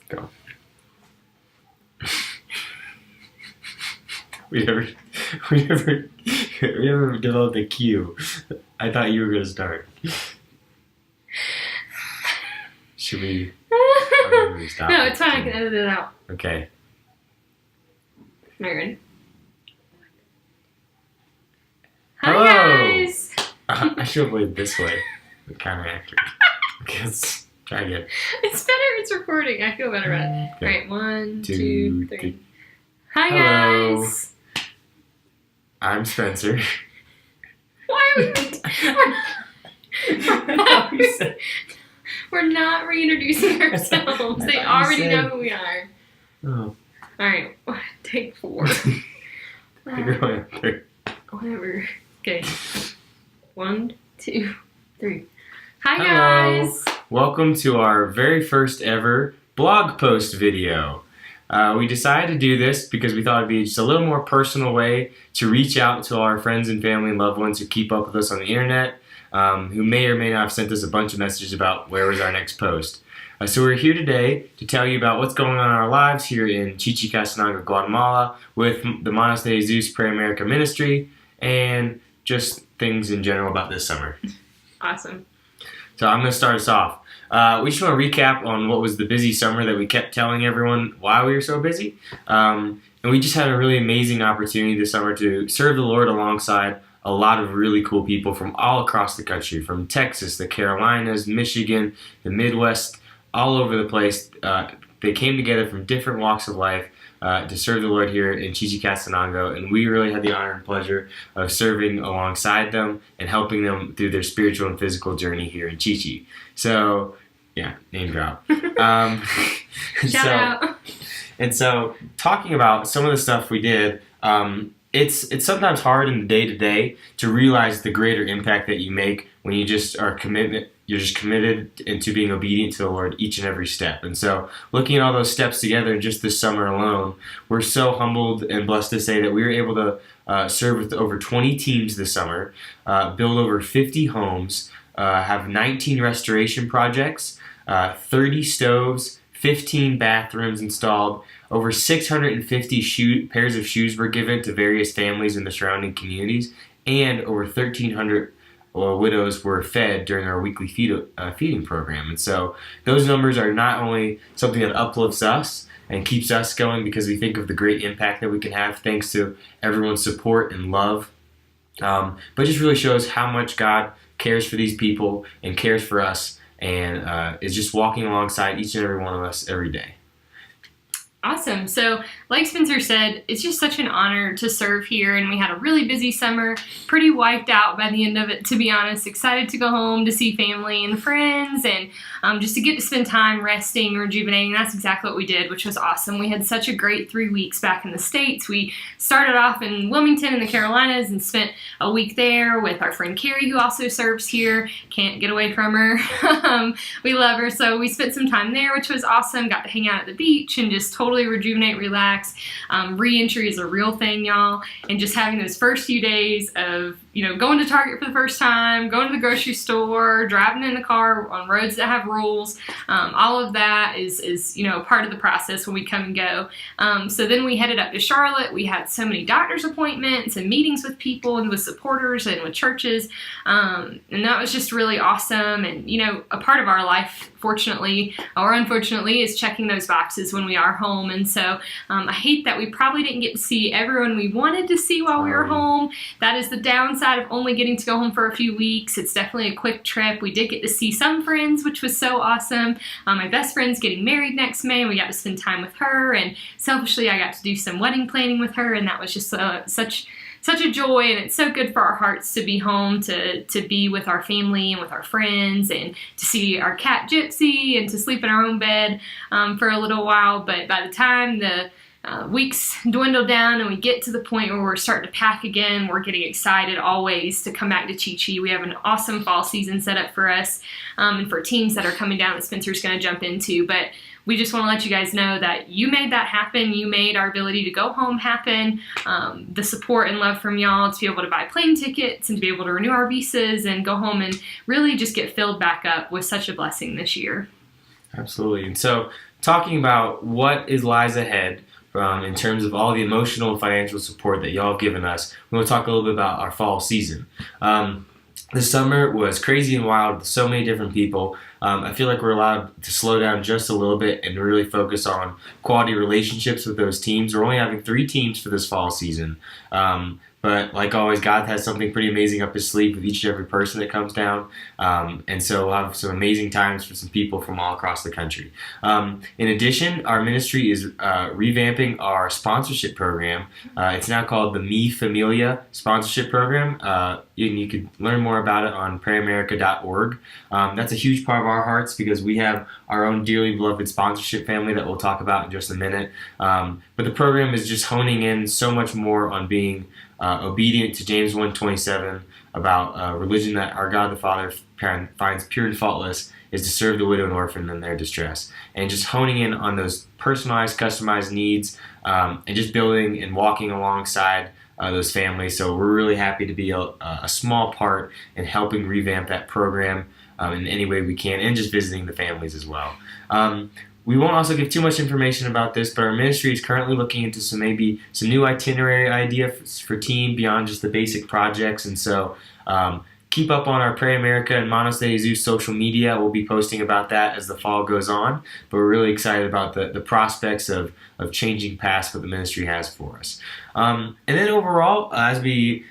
Go. we never developed a cue. I thought you were going to start. Should we? Stop No, it's fine. I can edit it out. Okay. Megan. Hello. Hi, guys. I should have played this way. Kind of accurate. Because try again. It's better. It's recording. I feel better about it. Okay. All right, 1, 2, 2, 3. 3. Hi, Hello. guys. I'm Spencer. Why are we? We're not reintroducing ourselves. They already know who we are. Oh. All right, take 4. You're going up there. Whatever. Okay. 1, 2, 3. Hi, Hello. guys. Welcome to our very first ever blog post video. We decided to do this because we thought it'd be just a little more personal way to reach out to our friends and family and loved ones who keep up with us on the internet, who may or may not have sent us a bunch of messages about where was our next post. So we're here today to tell you about what's going on in our lives here in Chichicastenango, Guatemala, with the Manos de Jesus Prayer America Ministry, and just things in general about this summer. Awesome. So I'm going to start us off. We just want to recap on what was the busy summer that we kept telling everyone why we were so busy. And we just had a really amazing opportunity this summer to serve the Lord alongside a lot of really cool people from all across the country, from Texas, the Carolinas, Michigan, the Midwest, all over the place. They came together from different walks of life to serve the Lord here in Chichicastenango, and we really had the honor and pleasure of serving alongside them and helping them through their spiritual and physical journey here in Chichi. So, yeah, name drop. Shout out. And so, talking about some of the stuff we did, it's sometimes hard in the day-to-day to realize the greater impact that you make when you just are you're just committed into being obedient to the Lord each and every step. And so, looking at all those steps together just this summer alone, we're so humbled and blessed to say that we were able to serve with over 20 teams this summer, build over 50 homes, have 19 restoration projects, 30 stoves, 15 bathrooms installed, over 650 pairs of shoes were given to various families in the surrounding communities, and over 1,300 widows were fed during our weekly feeding program. And so those numbers are not only something that uplifts us and keeps us going because we think of the great impact that we can have thanks to everyone's support and love, but just really shows how much God cares for these people and cares for us and is just walking alongside each and every one of us every day. Awesome. So, like Spencer said, it's just such an honor to serve here, and we had a really busy summer, pretty wiped out by the end of it, to be honest. Excited to go home to see family and friends, and just to get to spend time resting, rejuvenating. That's exactly what we did, which was awesome. We had such a great 3 weeks back in the States. We started off in Wilmington in the Carolinas and spent a week there with our friend Carrie, who also serves here. Can't get away from her. We love her, so we spent some time there, which was awesome. Got to hang out at the beach and just totally rejuvenate, relax. Re-entry is a real thing, y'all, and just having those first few days of, going to Target for the first time, going to the grocery store, driving in the car on roads that have rules, all of that is part of the process when we come and go. So then we headed up to Charlotte. We had so many doctor's appointments and meetings with people and with supporters and with churches, and that was just really awesome. And a part of our life, fortunately or unfortunately, is checking those boxes when we are home. And so I hate that we probably didn't get to see everyone we wanted to see while we were home. That is the downside of only getting to go home for a few weeks. It's definitely a quick trip. We did get to see some friends, which was so awesome. My best friend's getting married next May, and we got to spend time with her. And selfishly, I got to do some wedding planning with her, and that was just such a joy, and it's so good for our hearts to be home, to be with our family and with our friends, and to see our cat Gypsy, and to sleep in our own bed for a little while. But by the time the weeks dwindle down and we get to the point where we're starting to pack again, we're getting excited always to come back to Chichi. We have an awesome fall season set up for us and for teams that are coming down that Spencer's going to jump into. But we just want to let you guys know that you made that happen. You made our ability to go home happen. The support and love from y'all to be able to buy plane tickets and to be able to renew our visas and go home and really just get filled back up was such a blessing this year. Absolutely. And so talking about what lies ahead in terms of all the emotional and financial support that y'all have given us. We want to talk a little bit about our fall season. This summer was crazy and wild with so many different people. I feel like we're allowed to slow down just a little bit and really focus on quality relationships with those teams. We're only having 3 teams for this fall season. But like always, God has something pretty amazing up his sleeve with each and every person that comes down. And so we'll have some amazing times for some people from all across the country. In addition, our ministry is revamping our sponsorship program. It's now called the Mi Familia Sponsorship Program. And you can learn more about it on prayamerica.org. That's a huge part of our hearts because we have our own dearly beloved sponsorship family that we'll talk about in just a minute. But the program is just honing in so much more on being obedient to James 1:27 about religion that our God the Father finds pure and faultless is to serve the widow and orphan in their distress. And just honing in on those personalized, customized needs and just building and walking alongside those families. So we're really happy to be a small part in helping revamp that program in any way we can and just visiting the families as well. We won't also give too much information about this, but our ministry is currently looking into some new itinerary ideas for team beyond just the basic projects. And so keep up on our Pray America and Manos de Jesus social media. We'll be posting about that as the fall goes on. But we're really excited about the prospects of changing past what the ministry has for us. And then overall, as we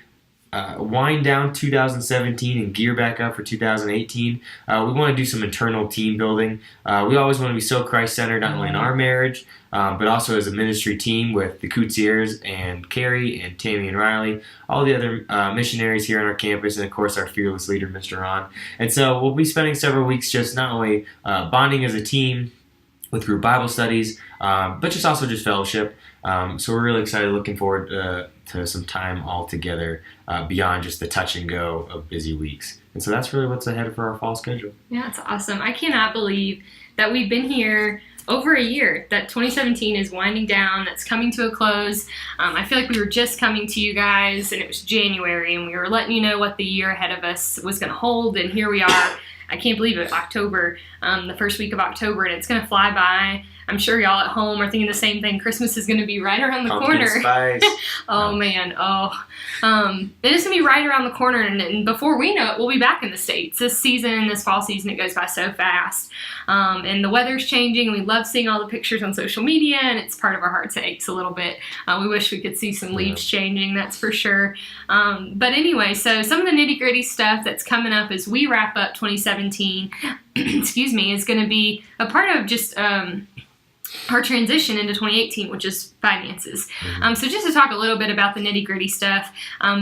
wind down 2017 and gear back up for 2018, we want to do some internal team building. We always want to be so Christ-centered, not only in our marriage, but also as a ministry team with the Coutiers and Carrie and Tammy and Riley, all the other missionaries here on our campus, and of course our fearless leader, Mr. Ron. And so we'll be spending several weeks just not only bonding as a team with group Bible studies, but just also just fellowship. So we're really excited, looking forward to some time all together beyond just the touch and go of busy weeks. And so that's really what's ahead for our fall schedule. Yeah, it's awesome. I cannot believe that we've been here over a year, that 2017 is winding down, that's coming to a close. I feel like we were just coming to you guys, and it was January, and we were letting you know what the year ahead of us was going to hold, and here we are. I can't believe it, October, the first week of October, and it's going to fly by. I'm sure y'all at home are thinking the same thing. Christmas is going to be right around the corner. Spice. Oh, man. It is going to be right around the corner, and before we know it, we'll be back in the States. This fall season, it goes by so fast. And the weather's changing, and we love seeing all the pictures on social media, and it's part of our hearts. It aches a little bit. We wish we could see some leaves changing, that's for sure. But anyway, so some of the nitty-gritty stuff that's coming up as we wrap up 2017, excuse me, is going to be a part of just our transition into 2018, which is finances. So just to talk a little bit about the nitty-gritty stuff,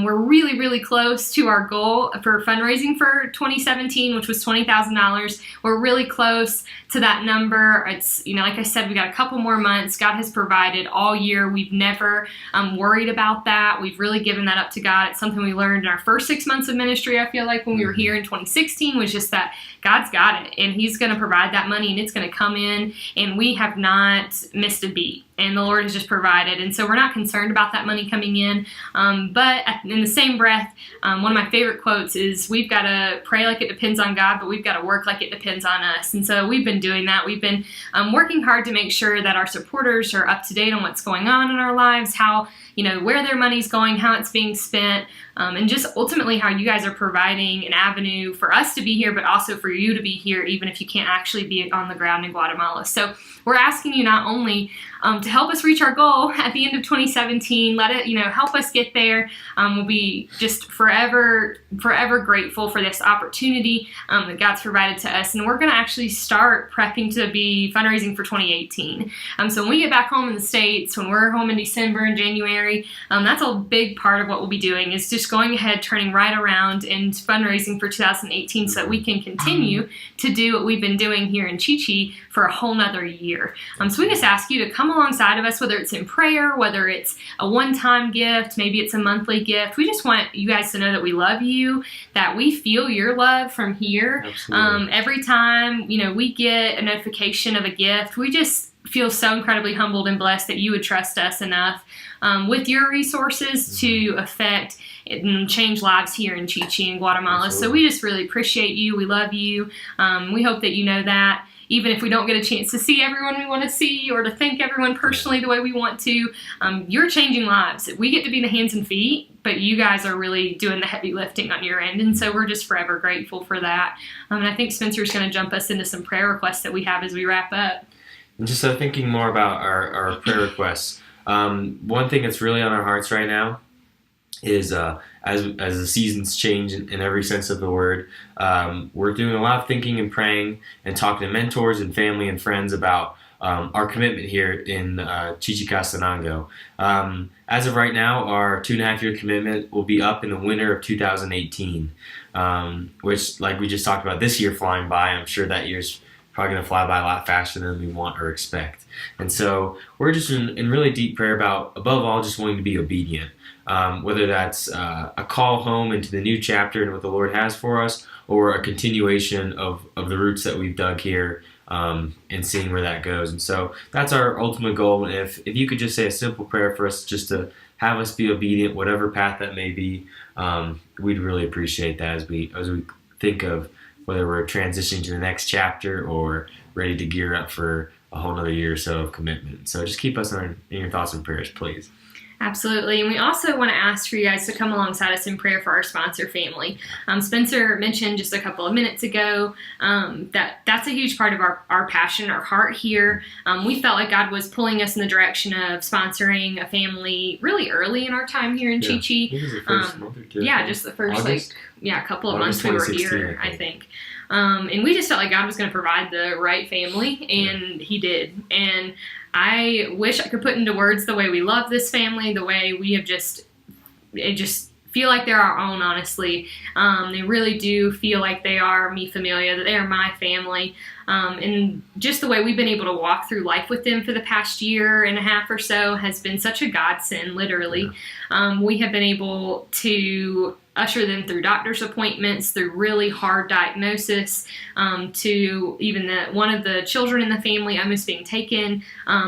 we're really, really close to our goal for fundraising for 2017, which was $20,000. We're really close to that number. It's, like I said, we got a couple more months. God has provided all year. We've never worried about that. We've really given that up to God. It's something we learned in our first 6 months of ministry, I feel like, when we were here in 2016, was just that God's got it, and He's going to provide that money, and it's going to come in, and we have not missed a beat. And the Lord has just provided. And so we're not concerned about that money coming in. But in the same breath, one of my favorite quotes is, we've got to pray like it depends on God, but we've got to work like it depends on us. And so we've been doing that. We've been working hard to make sure that our supporters are up to date on what's going on in our lives, how, where their money's going, how it's being spent, and just ultimately how you guys are providing an avenue for us to be here, but also for you to be here, even if you can't actually be on the ground in Guatemala. So we're asking you not only to help us reach our goal at the end of 2017, let it, help us get there. We'll be just forever grateful for this opportunity that God's provided to us. And we're going to actually start prepping to be fundraising for 2018. So when we get back home in the States, when we're home in December and January, that's a big part of what we'll be doing, is just going ahead, turning right around and fundraising for 2018 so that we can continue to do what we've been doing here in Chi-Chi for a whole nother year. So we just ask you to come alongside of us, whether it's in prayer, whether it's a one-time gift, maybe it's a monthly gift. We just want you guys to know that we love you, that we feel your love from here. Every time, we get a notification of a gift, we just feel so incredibly humbled and blessed that you would trust us enough with your resources to affect and change lives here in Chi-Chi and Guatemala. So we just really appreciate you. We love you. We hope that you know that. even if we don't get a chance to see everyone we want to see or to thank everyone personally the way we want to, you're changing lives. We get to be the hands and feet, but you guys are really doing the heavy lifting on your end. And so we're just forever grateful for that. And I think Spencer's going to jump us into some prayer requests that we have as we wrap up. And just thinking more about our prayer requests, one thing that's really on our hearts right now is as the seasons change in every sense of the word, we're doing a lot of thinking and praying and talking to mentors and family and friends about our commitment here in Chichicastenango. As of right now, our 2.5-year commitment will be up in the winter of 2018, which, like we just talked about, this year flying by, I'm sure that year's probably going to fly by a lot faster than we want or expect. And so we're just in really deep prayer about, above all, just wanting to be obedient. Whether that's a call home into the new chapter and what the Lord has for us, or a continuation of the roots that we've dug here, and seeing where that goes. And so that's our ultimate goal. And if you could just say a simple prayer for us, just to have us be obedient, whatever path that may be, we'd really appreciate that as we think of whether we're transitioning to the next chapter or ready to gear up for a whole other year or so of commitment. So just keep us in your thoughts and prayers, please. Absolutely. And we also want to ask for you guys to come alongside us in prayer for our sponsor family. Spencer mentioned just a couple of minutes ago that's a huge part of our passion, our heart here. We felt like God was pulling us in the direction of sponsoring a family really early in our time here in Chi Chi. I think it was the first month or two. Yeah, just the first August? couple of August months we were 2016, here, I think. And we just felt like God was going to provide the right family, and He did. And I wish I could put into words the way we love this family, the way we have just feel like they're our own, honestly. They really do feel like they are mi familia, that they are my family. And just the way we've been able to walk through life with them for the past year and a half or so has been such a godsend, literally. We have been able to usher them through doctor's appointments, through really hard diagnosis, to even one of the children in the family almost being taken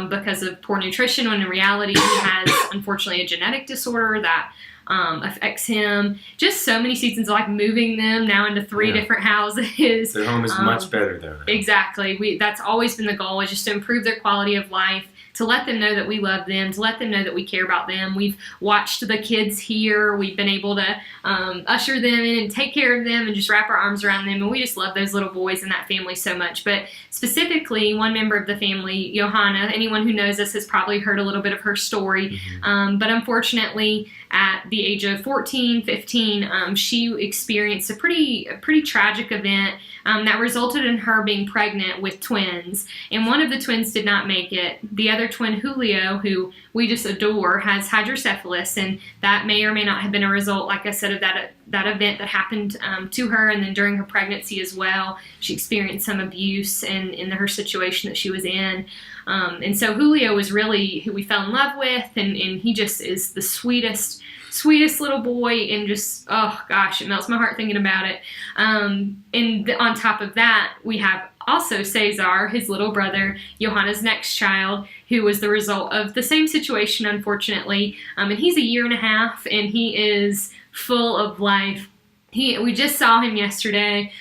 because of poor nutrition, when in reality he has, unfortunately, a genetic disorder that affects him. Just so many seasons of like moving them now into 3 different houses. Their home is much better there now. Exactly. That's always been the goal, is just to improve their quality of life, to let them know that we love them, to let them know that we care about them. We've watched the kids here. We've been able to usher them in and take care of them and just wrap our arms around them. And we just love those little boys and that family so much. But specifically, one member of the family, Johanna, anyone who knows us has probably heard a little bit of her story. But unfortunately, at the age of 14, 15, she experienced a pretty tragic event that resulted in her being pregnant with twins. And one of the twins did not make it. The other twin, Julio, who we just adore, has hydrocephalus, and that may or may not have been a result, like I said, of that event that happened to her. And then during her pregnancy as well, she experienced some abuse in her situation that she was in. And so Julio was really who we fell in love with, and he just is the sweetest little boy, and just, oh gosh, it melts my heart thinking about it. And on top of that, we have also Cesar, his little brother, Johanna's next child, who was the result of the same situation, unfortunately. And he's a year and a half, and he is full of life. We just saw him yesterday.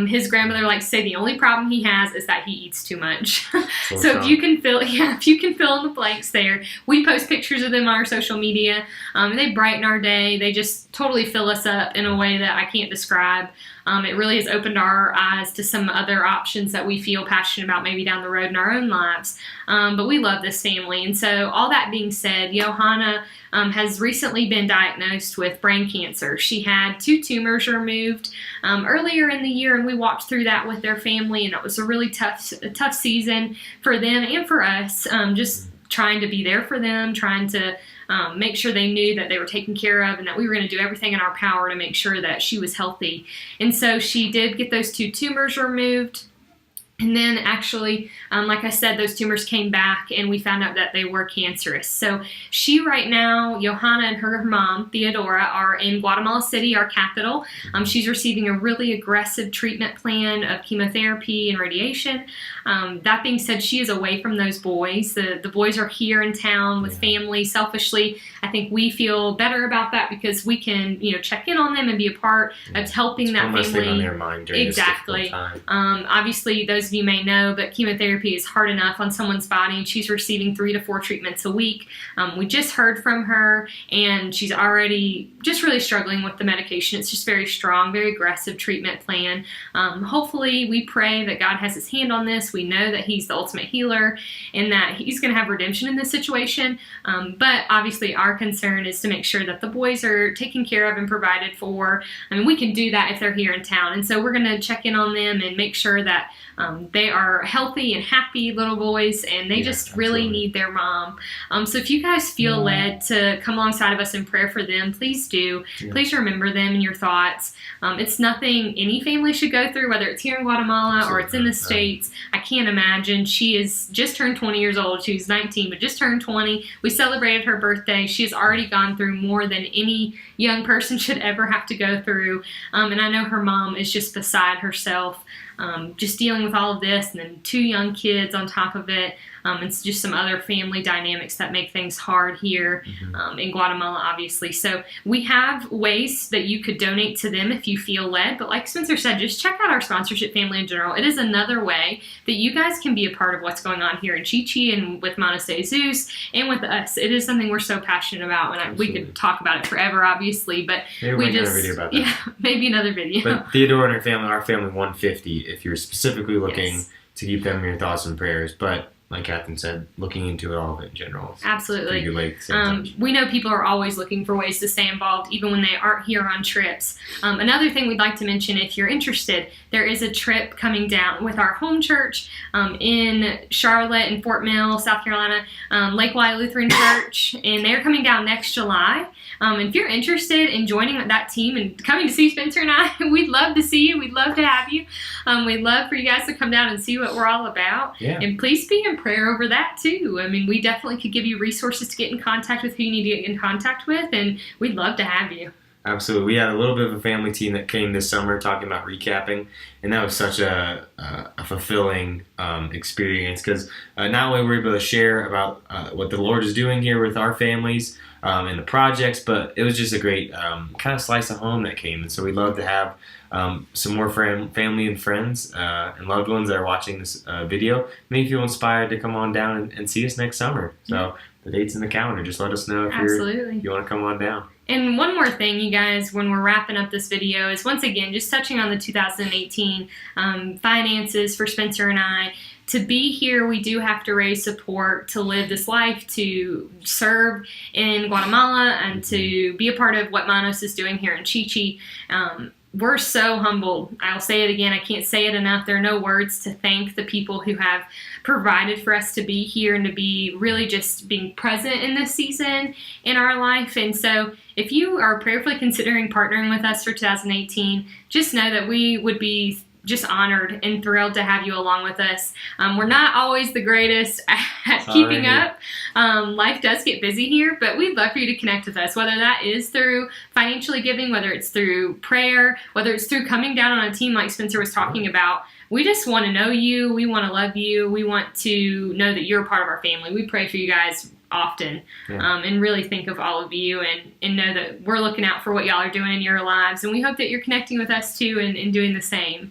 His grandmother likes to say the only problem he has is that he eats too much. So if you can fill in the blanks there. We post pictures of them on our social media. They brighten our day. They just totally fill us up in a way that I can't describe. It really has opened our eyes to some other options that we feel passionate about maybe down the road in our own lives. But we love this family. And so all that being said, Johanna has recently been diagnosed with brain cancer. She had 2 tumors removed earlier in the year, and we walked through that with their family, and it was a really tough season for them and for us, just trying to be there for them, trying to make sure they knew that they were taken care of and that we were going to do everything in our power to make sure that she was healthy. And so she did get those 2 tumors removed. And then actually, like I said, those tumors came back, and we found out that they were cancerous. So she right now, Johanna and her mom, Theodora, are in Guatemala City, our capital. She's receiving a really aggressive treatment plan of chemotherapy and radiation. That being said, she is away from those boys. The boys are here in town with family. Selfishly, I think we feel better about that because we can, check in on them and be a part of helping that family. Thing on their mind during exactly. This difficult time. Obviously, those of you may know, but chemotherapy is hard enough on someone's body, and she's receiving 3 to 4 treatments a week. We just heard from her, and she's already just really struggling with the medication. It's just very strong, very aggressive treatment plan. Hopefully, we pray that God has his hand on this. We know that he's the ultimate healer and that he's going to have redemption in this situation. But obviously, our concern is to make sure that the boys are taken care of and provided for. I mean, we can do that if they're here in town. And so we're going to check in on them and make sure that they are healthy and happy little boys, and they just really need their mom. So if you guys feel led to come alongside of us in prayer for them, please do. Please remember them in your thoughts. It's nothing any family should go through, whether it's here in Guatemala or it's in the States. I can't imagine. She is just turned 20 years old. She's 19, but just turned 20. We celebrated her birthday. She has already gone through more than any young person should ever have to go through. And I know her mom is just beside herself, just dealing with all of this, and then 2 young kids on top of it. It's just some other family dynamics that make things hard here in Guatemala, obviously. So we have ways that you could donate to them if you feel led. But like Spencer said, just check out our sponsorship family in general. It is another way that you guys can be a part of what's going on here in Chi-Chi and with Manos de Jesus and with us. It is something we're so passionate about, and we could talk about it forever, obviously. But maybe we make just another video about that. Yeah, maybe another video. But Theodore and her family, our family 150, if you're specifically looking to keep them in your thoughts and prayers. But like Catherine said, looking into all of it in general. Absolutely. Good way to we know people are always looking for ways to stay involved, even when they aren't here on trips. Another thing we'd like to mention, if you're interested, there is a trip coming down with our home church in Charlotte and Fort Mill, South Carolina, Lake Wye Lutheran Church, and they're coming down next July. And if you're interested in joining that team and coming to see Spencer and I, we'd love to see you. We'd love to have you. We'd love for you guys to come down and see what we're all about. Yeah. And please be in prayer over that too. I mean, we definitely could give you resources to get in contact with who you need to get in contact with, and we'd love to have you. Absolutely. We had a little bit of a family team that came this summer talking about recapping, and that was such a fulfilling experience because not only were we able to share about what the Lord is doing here with our families and the projects, but it was just a great kind of slice of home that came. And so we'd love to have some more family and friends and loved ones that are watching this video. Maybe feel inspired to come on down and see us next summer. So the date's in the calendar. Just let us know if you want to come on down. And one more thing, you guys, when we're wrapping up this video is, once again, just touching on the 2018 finances for Spencer and I. To be here, we do have to raise support to live this life, to serve in Guatemala, and to be a part of what Manos is doing here in Chi-Chi. We're so humbled. I'll say it again. I can't say it enough. There are no words to thank the people who have provided for us to be here and to be really just being present in this season in our life. And so if you are prayerfully considering partnering with us for 2018, just know that we would be just honored and thrilled to have you along with us. We're not always the greatest at keeping up. Life does get busy here, but we'd love for you to connect with us, whether that is through financially giving, whether it's through prayer, whether it's through coming down on a team like Spencer was talking about. We just want to know you. We want to love you. We want to know that you're a part of our family. We pray for you guys often and really think of all of you and know that we're looking out for what y'all are doing in your lives. And we hope that you're connecting with us too and doing the same.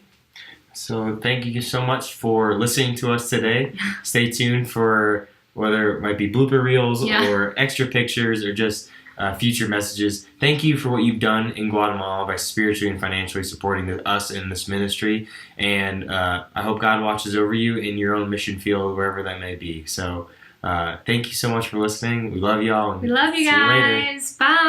So thank you so much for listening to us today. Stay tuned for whether it might be blooper reels or extra pictures or just future messages. Thank you for what you've done in Guatemala by spiritually and financially supporting us in this ministry. And I hope God watches over you in your own mission field, wherever that may be. So thank you so much for listening. We love y'all. We love you guys. Bye.